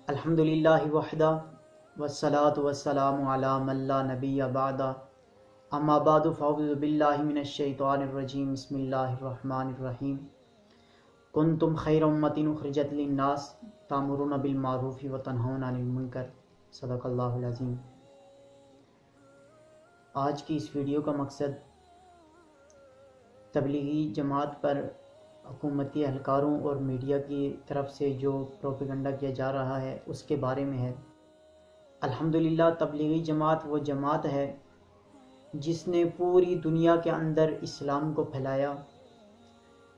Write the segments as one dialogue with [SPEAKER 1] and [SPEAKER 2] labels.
[SPEAKER 1] الحمدللہ وحدہ والصلاة والسلام علی من لا نبی بعدہ اما بعد فاعوذ باللہ من الشیطان الرجیم بسم اللہ الرحمن الرحیم کنتم خیر امۃ اخرجت للناس تأمرون بالمعروف وتنہون عن المنکر صدق اللہ العظیم۔ آج کی اس ویڈیو کا مقصد تبلیغی جماعت پر حکومتی اہلکاروں اور میڈیا کی طرف سے جو پروپیگنڈا کیا جا رہا ہے اس کے بارے میں ہے۔ الحمدللہ تبلیغی جماعت وہ جماعت ہے جس نے پوری دنیا کے اندر اسلام کو پھیلایا۔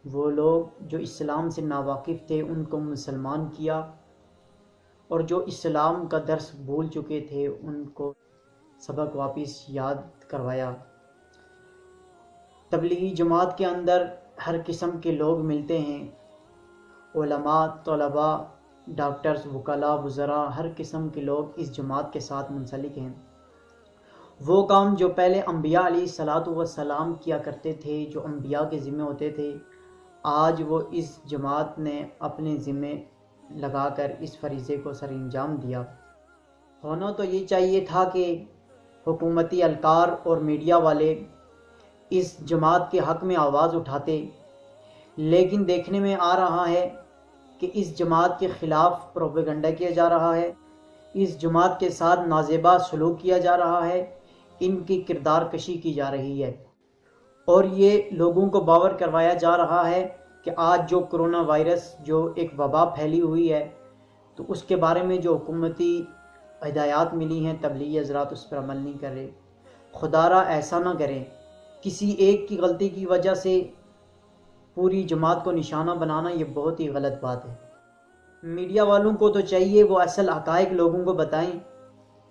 [SPEAKER 1] وہ لوگ جو اسلام سے ناواقف تھے ان کو مسلمان کیا، اور جو اسلام کا درس بھول چکے تھے ان کو سبق واپس یاد کروایا۔ تبلیغی جماعت کے اندر ہر قسم کے لوگ ملتے ہیں، علماء، طلباء، ڈاکٹرز، وکلاء، وزراء، ہر قسم کے لوگ اس جماعت کے ساتھ منسلک ہیں۔ وہ کام جو پہلے انبیاء علیہ الصلاۃ والسلام کیا کرتے تھے، جو انبیاء کے ذمہ ہوتے تھے، آج وہ اس جماعت نے اپنے ذمہ لگا کر اس فریضے کو سر انجام دیا۔ ہونا تو یہ چاہیے تھا کہ حکومتی اہلکار اور میڈیا والے اس جماعت کے حق میں آواز اٹھاتے، لیکن دیکھنے میں آ رہا ہے کہ اس جماعت کے خلاف پروپیگنڈا کیا جا رہا ہے، اس جماعت کے ساتھ نازیبا سلوک کیا جا رہا ہے، ان کی کردار کشی کی جا رہی ہے، اور یہ لوگوں کو باور کروایا جا رہا ہے کہ آج جو کرونا وائرس جو ایک وبا پھیلی ہوئی ہے، تو اس کے بارے میں جو حکومتی ہدایات ملی ہیں تبلیغی حضرات اس پر عمل نہیں کر رہے۔ خدا را ایسا نہ کریں، کسی ایک کی غلطی کی وجہ سے پوری جماعت کو نشانہ بنانا یہ بہت ہی غلط بات ہے۔ میڈیا والوں کو تو چاہیے وہ اصل حقائق لوگوں کو بتائیں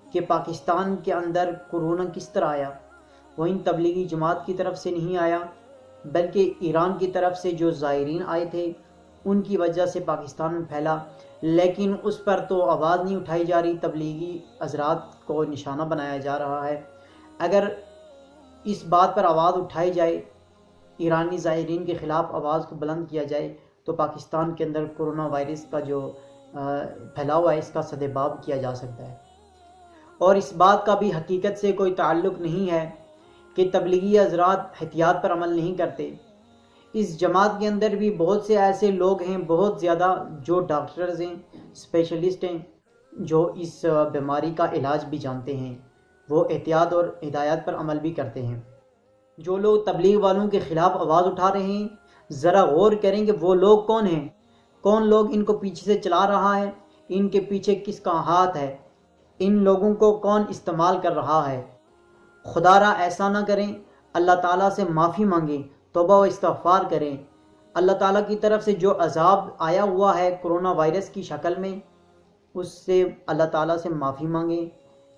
[SPEAKER 1] کہ پاکستان کے اندر کورونا کس طرح آیا۔ وہ ان تبلیغی جماعت کی طرف سے نہیں آیا، بلکہ ایران کی طرف سے جو زائرین آئے تھے ان کی وجہ سے پاکستان میں پھیلا، لیکن اس پر تو آواز نہیں اٹھائی جا رہی، تبلیغی حضرات کو نشانہ بنایا جا رہا ہے۔ اگر اس بات پر آواز اٹھائی جائے، ایرانی زائرین کے خلاف آواز کو بلند کیا جائے، تو پاکستان کے اندر کرونا وائرس کا جو پھیلاؤ ہے اس کا سدباب کیا جا سکتا ہے۔ اور اس بات کا بھی حقیقت سے کوئی تعلق نہیں ہے کہ تبلیغی حضرات احتیاط پر عمل نہیں کرتے۔ اس جماعت کے اندر بھی بہت سے ایسے لوگ ہیں، بہت زیادہ، جو ڈاکٹرز ہیں، اسپیشلسٹ ہیں، جو اس بیماری کا علاج بھی جانتے ہیں، وہ احتیاط اور ہدایات پر عمل بھی کرتے ہیں۔ جو لوگ تبلیغ والوں کے خلاف آواز اٹھا رہے ہیں، ذرا غور کریں کہ وہ لوگ کون ہیں، کون لوگ ان کو پیچھے سے چلا رہا ہے، ان کے پیچھے کس کا ہاتھ ہے، ان لوگوں کو کون استعمال کر رہا ہے۔ خدا را ایسا نہ کریں، اللہ تعالیٰ سے معافی مانگیں، توبہ و استغفار کریں۔ اللہ تعالیٰ کی طرف سے جو عذاب آیا ہوا ہے کرونا وائرس کی شکل میں، اس سے اللہ تعالیٰ سے معافی مانگیں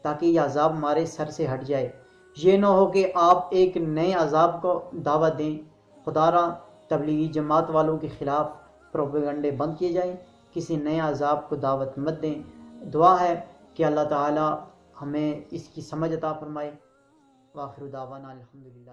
[SPEAKER 1] تاکہ یہ عذاب ہمارے سر سے ہٹ جائے۔ یہ نہ ہو کہ آپ ایک نئے عذاب کو دعوت دیں۔ خدا را تبلیغی جماعت والوں کے خلاف پروپیگنڈے بند کیے جائیں، کسی نئے عذاب کو دعوت مت دیں۔ دعا ہے کہ اللہ تعالیٰ ہمیں اس کی سمجھ عطا فرمائے۔ وآخر دعوانا الحمدللہ۔